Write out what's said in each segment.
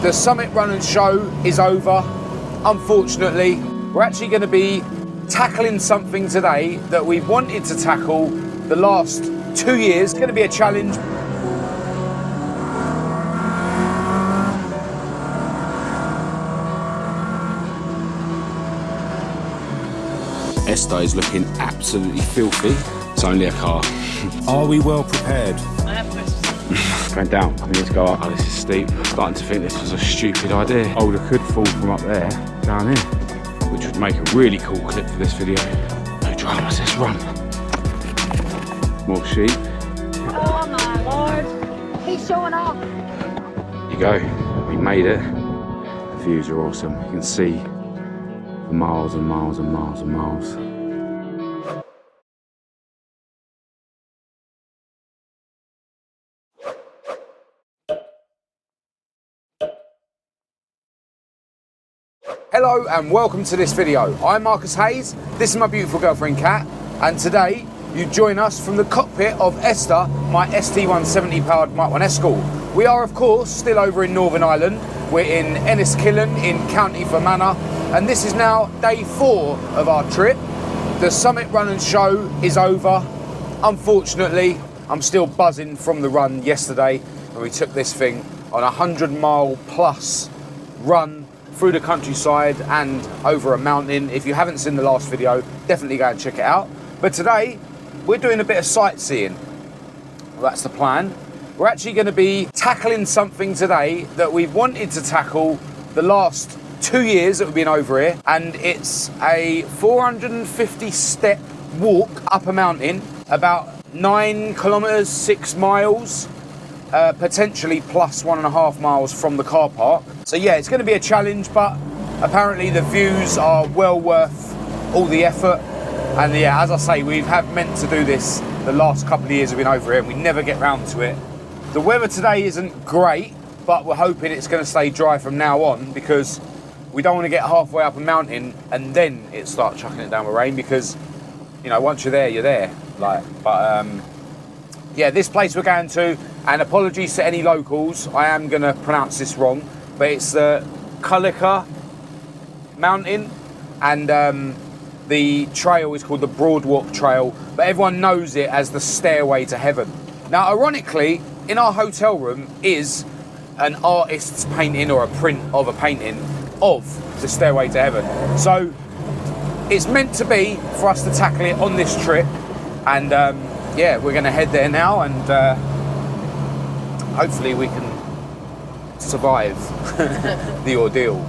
The Summit Run and Show is over, unfortunately. We're actually going to be tackling something today that we've wanted to tackle the last 2 years. It's going to be a challenge. Esther is looking absolutely filthy. It's only a car. Are we well prepared? I have questions. Going down. I need to go up. Oh, this is steep. I'm starting to think this was a stupid idea. Boulder could fall from up there down here, which would make a really cool clip for this video. No dramas, let's run. More sheep. Oh my lord, he's showing off. There you go, we made it. The views are awesome. You can see for miles and miles and miles and miles. Hello and welcome to this video. I'm Marcus Hayes, this is my beautiful girlfriend Kat, and today you join us from the cockpit of Esther, my ST170 powered Mk1 Escort. We are of course still over in Northern Ireland. We're in Enniskillen in County Fermanagh, and this is now day 4 of our trip. The Summit Run and Show is over. Unfortunately, I'm still buzzing from the run yesterday when we took this thing on a 100-mile plus run through the countryside and over a mountain. If you haven't seen the last video, definitely go and check it out. But today, we're doing a bit of sightseeing. Well, that's the plan. We're actually going to be tackling something today that we've wanted to tackle the last 2 years that we've been over here, and it's a 450 step walk up a mountain, about 9 kilometers, 6 miles, potentially plus 1.5 miles from the car park. So yeah, it's going to be a challenge, but apparently the views are well worth all the effort. And yeah, as I say, we have meant to do this the last couple of years we've been over here, and we never get round to it. The weather today isn't great, but we're hoping it's going to stay dry from now on, because we don't want to get halfway up a mountain and then it start chucking it down with rain, because, you know, once you're there, you're there. Yeah, this place we're going to, and apologies to any locals, I am going to pronounce this wrong, but it's the Cuilcagh Mountain, and the trail is called the Broadwalk Trail, but everyone knows it as the Stairway to Heaven. Now, ironically, in our hotel room is an artist's painting, or a print of a painting of the Stairway to Heaven. So it's meant to be for us to tackle it on this trip, and yeah, we're going to head there now, and hopefully we can survive the ordeal.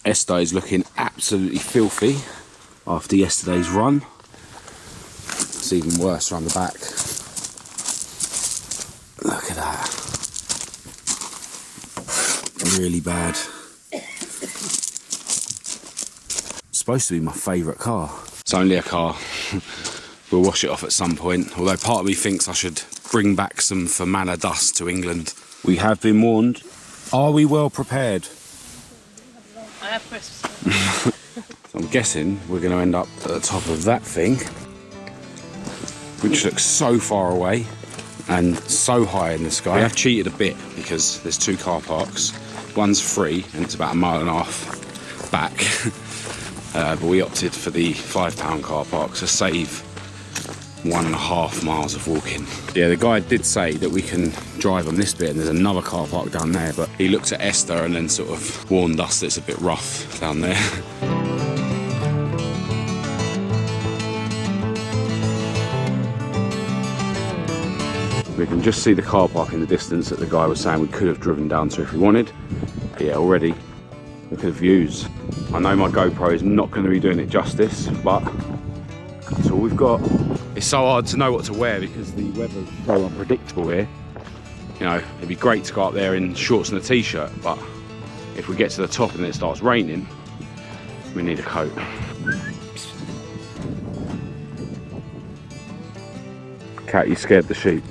Esther is looking absolutely filthy after yesterday's run. It's even worse around the back. Look at that. Really bad. It's supposed to be my favourite car. It's only a car. We'll wash it off at some point, although part of me thinks I should bring back some Fermanagh dust to England. We have been warned. Are we well prepared? I have questions. So I'm guessing we're going to end up at the top of that thing, which looks so far away and so high in the sky. We have cheated a bit because there's 2 car parks. One's free and it's about 1.5 miles back, but we opted for the £5 car park to save 1.5 miles of walking. Yeah, the guide did say that we can drive on this bit, and there's another car park down there, but he looked at Esther and then sort of warned us that it's a bit rough down there. We can just see the car park in the distance that the guy was saying we could have driven down to if we wanted. But yeah, already Look at the views. I know my GoPro is not going to be doing it justice, but that's all we've got. It's so hard to know what to wear because the weather's so unpredictable here. You know, it'd be great to go up there in shorts and a t-shirt, but if we get to the top and it starts raining, we need a coat. Cat, you scared the sheep.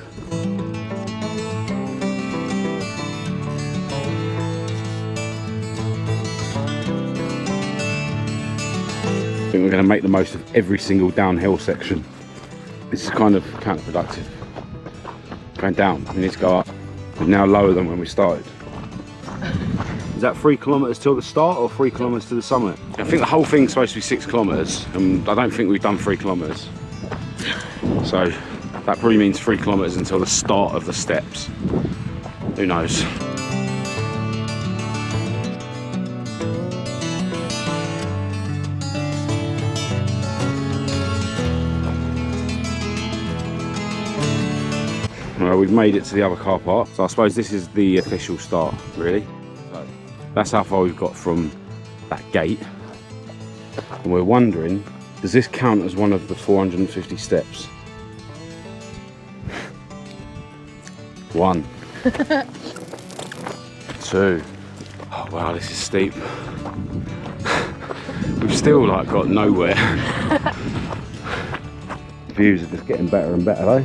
I think we're going to make the most of every single downhill section. This is kind of counterproductive. Going down, we need to go up. We're now lower than when we started. Is that 3 kilometres till the start or 3 kilometres to the summit? I think the whole thing's supposed to be 6 kilometres, and I don't think we've done 3 kilometres. So that probably means 3 kilometres until the start of the steps. Who knows? Well, we've made it to the other car park, so I suppose this is the official start, really. So that's how far we've got from that gate. And we're wondering, does this count as one of the 450 steps? 1, 2. Oh wow, this is steep. We've still like got nowhere. The views are just getting better and better though.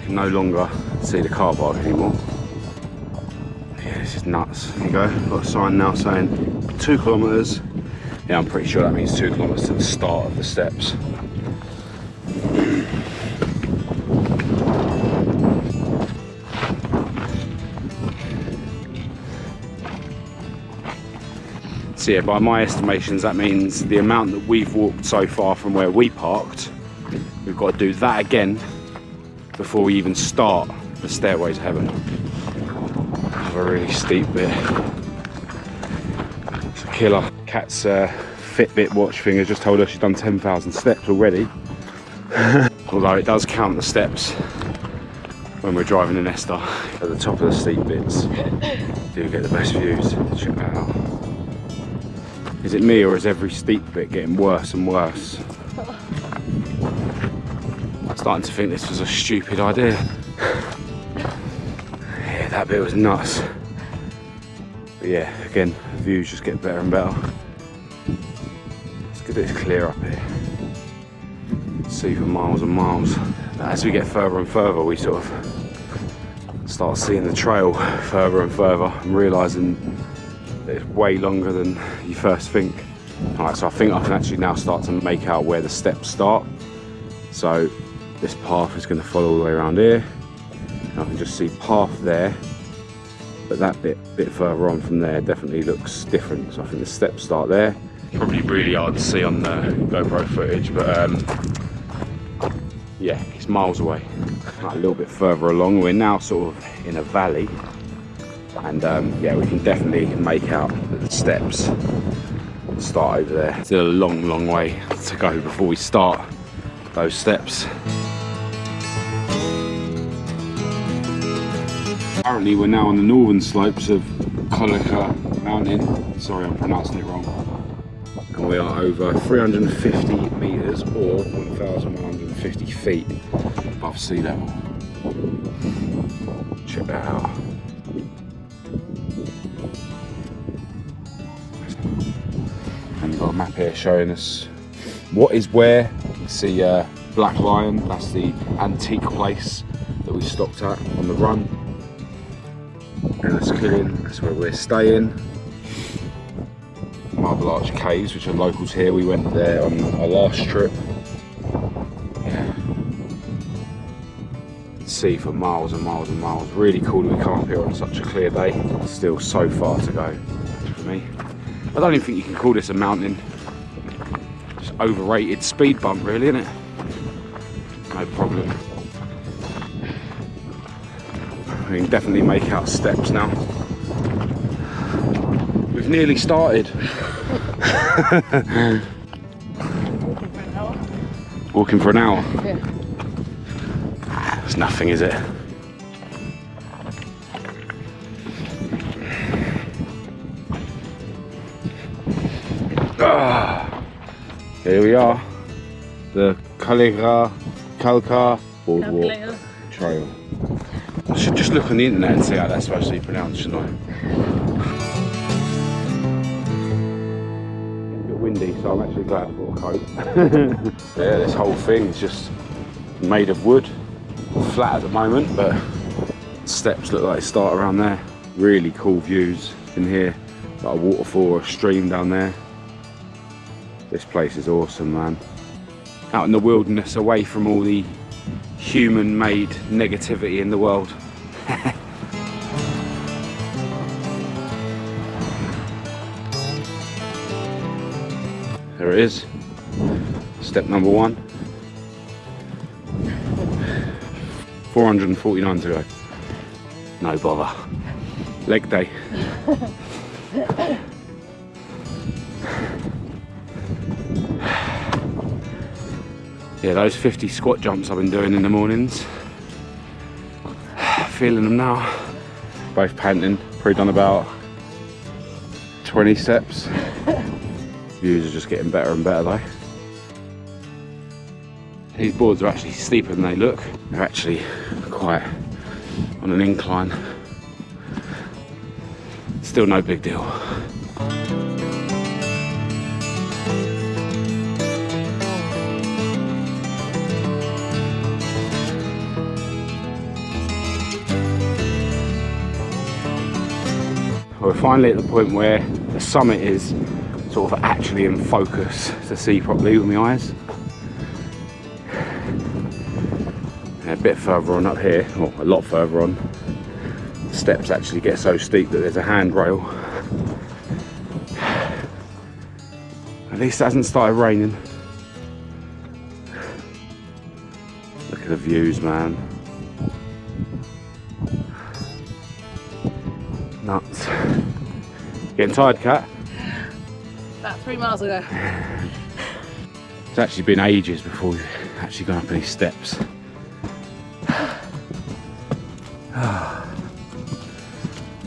Can no longer see the car park anymore. Yeah, this is nuts. There you go, got a sign now saying 2 kilometres. Yeah, I'm pretty sure that means 2 kilometres to the start of the steps. So yeah, by my estimations, that means the amount that we've walked so far from where we parked, we've got to do that again before we even start the Stairway to Heaven. Have a really steep bit. It's a killer. Kat's Fitbit watch thing has just told us she's done 10,000 steps already. Although it does count the steps when we're driving in Esther. At the top of the steep bits, do get the best views. Check that out. Is it me or is every steep bit getting worse and worse? Starting to think this was a stupid idea. Yeah, that bit was nuts. But yeah, again, the views just get better and better. Let's get this clear up here. See for miles and miles. But as we get further and further, we sort of start seeing the trail further and further and realising that it's way longer than you first think. Alright, so I think I can actually now start to make out where the steps start. So this path is going to follow all the way around here. And I can just see path there, but that bit further on from there definitely looks different. So I think the steps start there. Probably really hard to see on the GoPro footage, but yeah, it's miles away. Like a little bit further along, we're now sort of in a valley, and yeah, we can definitely make out that the steps start over there. Still a long way to go before we start those steps. Currently we're now on the northern slopes of Cuilcagh Mountain. Sorry, I'm pronouncing it wrong. And we are over 350 metres or 1,150 feet above sea level. Check that out. And you've got a map here showing us what is where. You can see Black Lion, that's the antique place that we stopped at on the run. And that's Cuilcagh, that's where we're staying. Marble Arch Caves, which are locals here, we went there on our last trip. Yeah. See for miles and miles and miles. Really cool that we come up here on such a clear day. Still so far to go for me. I don't even think you can call this a mountain. Just overrated speed bump really, isn't it? No problem. We can definitely make out steps now. We've nearly started. Walking for an hour? Yeah. It's nothing, is it? Here we are, the Cuilcagh Broadwalk Trail. I should just look on the internet and see how that's supposed to be pronounced, shouldn't I? It's a bit windy, so I'm actually glad I brought a coat. Yeah, this whole thing is just made of wood, flat at the moment, but steps look like they start around there. Really cool views in here, like a waterfall or a stream down there. This place is awesome, man. Out in the wilderness, away from all the human-made negativity in the world. There it is, step number 1. 449 to go. No bother. Leg day. Yeah, those 50 squat jumps I've been doing in the mornings. Feeling them now. Both panting. Probably done about 20 steps. Views are just getting better and better though. These boards are actually steeper than they look. They're actually quite on an incline. Still no big deal. We're finally at the point where the summit is sort of actually in focus to see properly with my eyes. And a bit further on up here, or a lot further on, the steps actually get so steep that there's a handrail. At least it hasn't started raining. Look at the views, man. Nuts. Getting tired, Kat? About 3 miles ago. It's actually been ages before we've actually gone up any steps.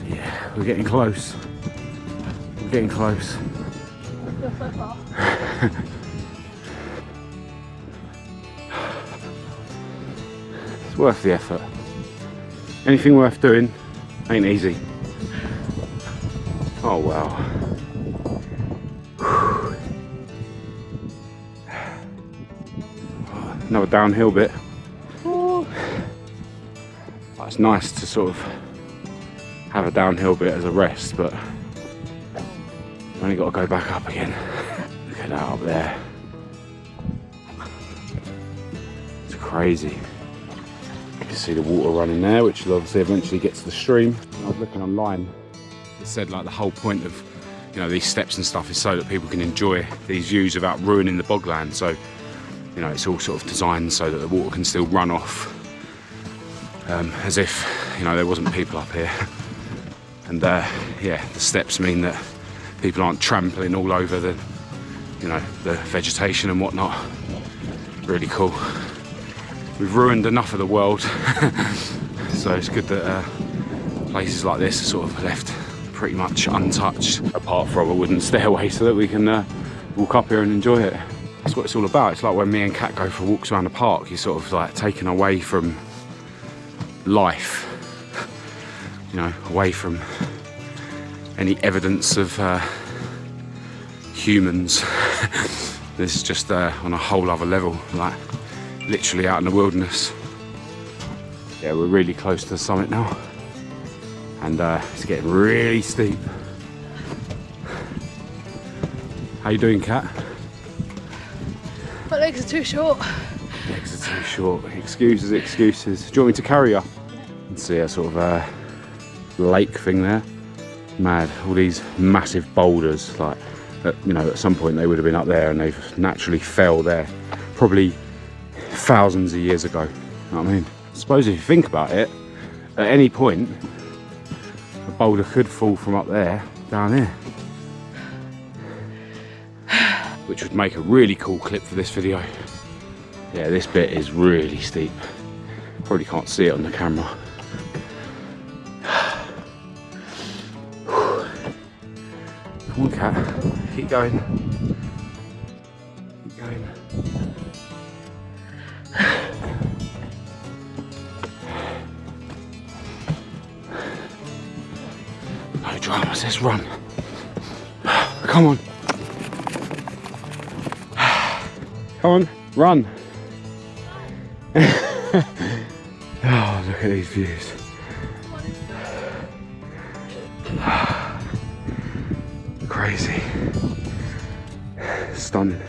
Yeah, we're getting close. We're getting close. Still so far. It's worth the effort. Anything worth doing ain't easy. Oh wow. Another downhill bit. It's nice to sort of have a downhill bit as a rest, but I've only got to go back up again. Look at that up there. It's crazy. You can see the water running there, which will obviously eventually get to the stream. I was looking online. It said like the whole point of, you know, these steps and stuff is so that people can enjoy these views without ruining the bogland. So, you know, it's all sort of designed so that the water can still run off, as if, you know, there wasn't people up here. And yeah, the steps mean that people aren't trampling all over the, you know, the vegetation and whatnot. Really cool. We've ruined enough of the world, so it's good that places like this are sort of left pretty much untouched, apart from a wooden stairway, so that we can walk up here and enjoy it. That's what it's all about. It's like when me and Kat go for walks around the park, you're sort of like taken away from life, you know, away from any evidence of humans. This is just on a whole other level, like literally out in the wilderness. Yeah, we're really close to the summit now, and it's getting really steep. How you doing, Kat? My legs are too short. Legs are too short. Excuses, excuses. Do you want me to carry you? Let's see a sort of lake thing there. Mad. All these massive boulders, like, you know, at some point they would have been up there and they've naturally fell there. Probably thousands of years ago. You know what I mean? I suppose if you think about it, at any point, a boulder could fall from up there down here. Which would make a really cool clip for this video. Yeah, this bit is really steep. Probably can't see it on the camera. Come on, cat. Keep going. Keep going. No dramas, let's run. Come on. Come on, run. Oh, look at these views. Crazy. Stunning.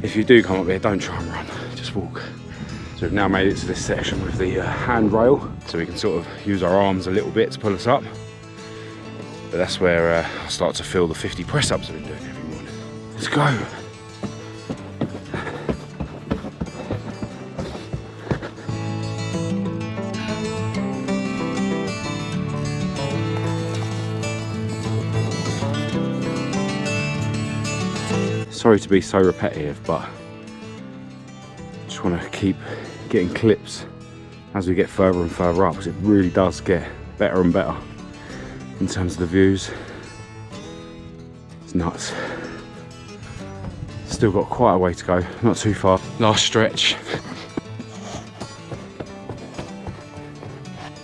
If you do come up here, don't try and run, just walk. So we've now made it to this section with the handrail, so we can sort of use our arms a little bit to pull us up. But that's where I start to feel the 50 press-ups I've been doing every morning. Let's go. Sorry to be so repetitive, but I just want to keep getting clips as we get further and further up, because it really does get better and better in terms of the views. It's nuts. Still got quite a way to go, not too far. Last stretch.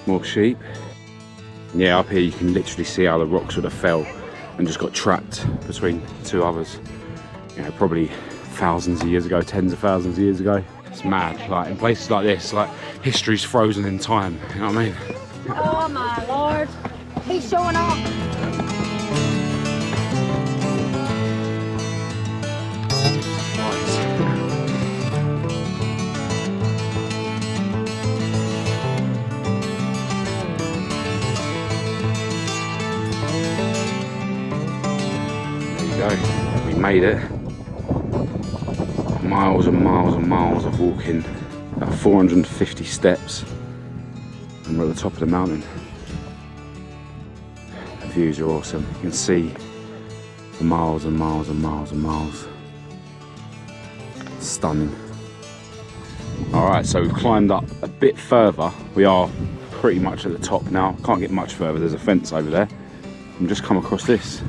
More sheep. Yeah, up here you can literally see how the rocks would have fell and just got trapped between two others. You know, probably thousands of years ago, tens of thousands of years ago. It's mad, like in places like this, like history's frozen in time, you know what I mean? Oh my Lord, he's showing off. There you go, we made it. Miles and miles and miles of walking, about 450 steps, and we're at the top of the mountain. The views are awesome. You can see for miles and miles and miles and miles. Stunning. Alright, so we've climbed up a bit further. We are pretty much at the top now. Can't get much further, there's a fence over there. I've just come across this,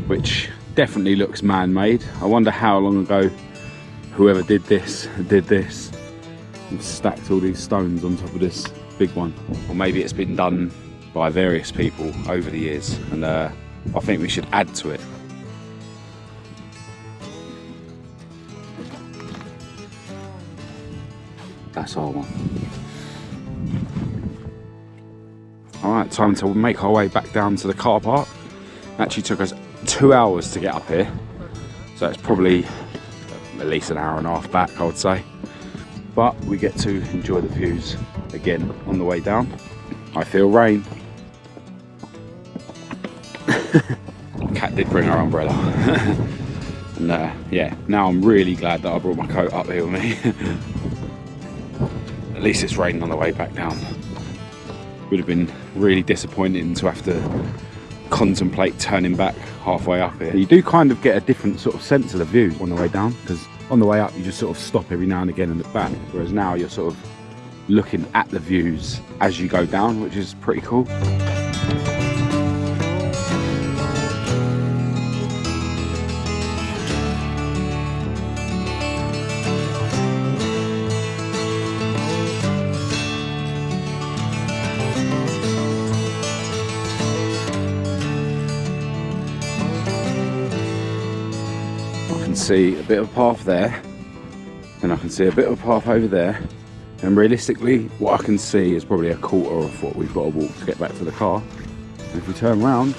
which definitely looks man-made. I wonder how long ago whoever did this and stacked all these stones on top of this big one. Or maybe it's been done by various people over the years, and I think we should add to it. That's our one. Alright, time to make our way back down to the car park. It actually took us 2 hours to get up here, so it's probably at least an hour and a half back, I would say. But we get to enjoy the views again on the way down. I feel rain. Cat did bring her umbrella. And yeah, now I'm really glad that I brought my coat up here with me. At least it's raining on the way back down. Would have been really disappointing to have to contemplate turning back halfway up here. You do kind of get a different sort of sense of the view on the way down, because on the way up you just sort of stop every now and again and look back, whereas now you're sort of looking at the views as you go down, which is pretty cool. See a bit of a path there, and I can see a bit of a path over there, and realistically what I can see is probably a quarter of what we've got to walk to get back to the car. And if we turn around,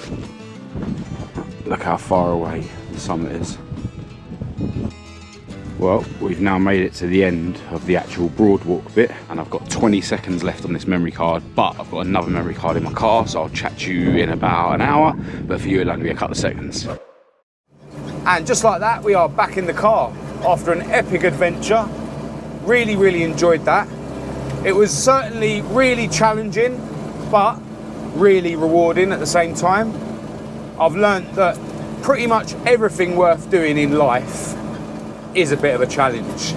look how far away the summit is. Well, we've now made it to the end of the actual Broadwalk bit, and I've got 20 seconds left on this memory card, but I've got another memory card in my car, so I'll chat to you in about an hour, but for you it'll only be a couple of seconds. And just like that, we are back in the car after an epic adventure. Really, really enjoyed that. It was certainly really challenging, but really rewarding at the same time. I've learnt that pretty much everything worth doing in life is a bit of a challenge.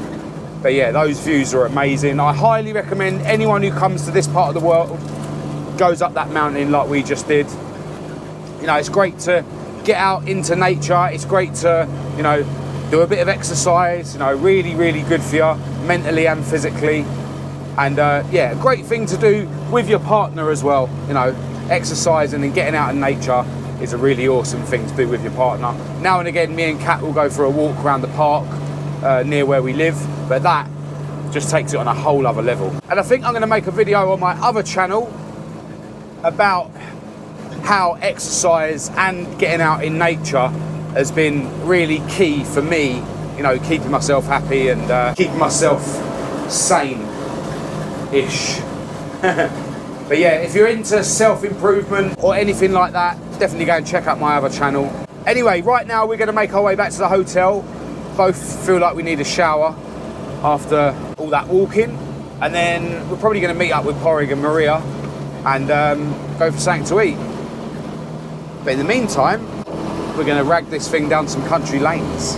But yeah, those views are amazing. I highly recommend anyone who comes to this part of the world goes up that mountain like we just did. You know, it's great to get out into nature. It's great to, you know, do a bit of exercise, you know, really, really good for you, mentally and physically. And yeah, a great thing to do with your partner as well. You know, exercising and getting out in nature is a really awesome thing to do with your partner. Now and again, me and Kat will go for a walk around the park near where we live, but that just takes it on a whole other level. And I think I'm gonna make a video on my other channel about how exercise and getting out in nature has been really key for me, you know, keeping myself happy and keeping myself sane-ish. But yeah, if you're into self-improvement or anything like that, definitely go and check out my other channel. Anyway, right now we're gonna make our way back to the hotel. Both feel like we need a shower after all that walking. And then we're probably gonna meet up with Porrig and Maria and go for something to eat. But in the meantime, we're gonna rag this thing down some country lanes.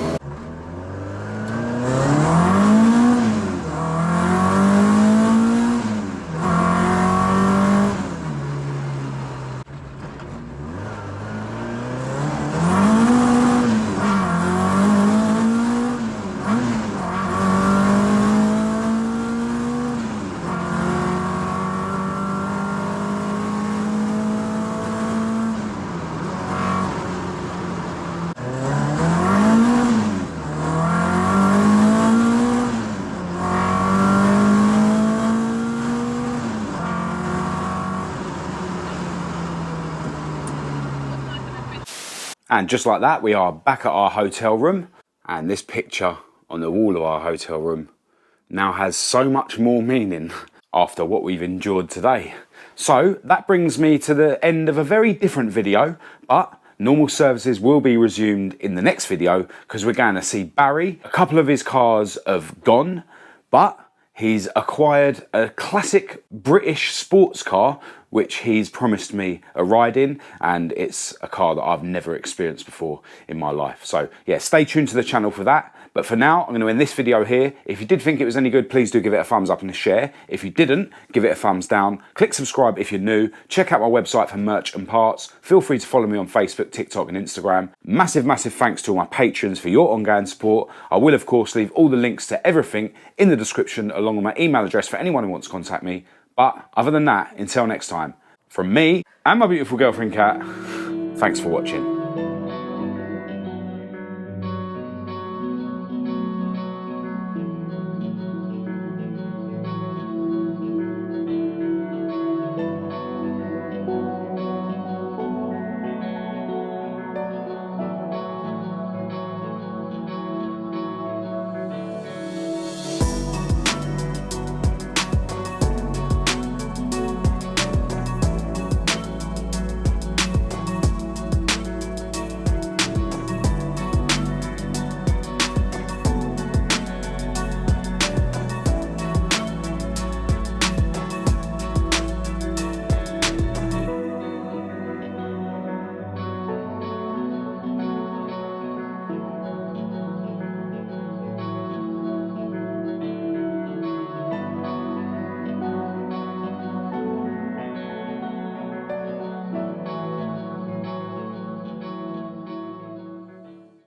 And just like that, we are back at our hotel room. And this picture on the wall of our hotel room now has so much more meaning after what we've endured today. So that brings me to the end of a very different video, but normal services will be resumed in the next video because we're going to see Barry. A couple of his cars have gone, but he's acquired a classic British sports car which he's promised me a ride in, and it's a car that I've never experienced before in my life. So yeah, stay tuned to the channel for that. But for now, I'm going to end this video here. If you did think it was any good, please do give it a thumbs up and a share. If you didn't, give it a thumbs down. Click subscribe if you're new. Check out my website for merch and parts. Feel free to follow me on Facebook, TikTok and Instagram. Massive, massive thanks to all my patrons for your ongoing support. I will, of course, leave all the links to everything in the description along with my email address for anyone who wants to contact me. But other than that, until next time, from me and my beautiful girlfriend Kat, thanks for watching.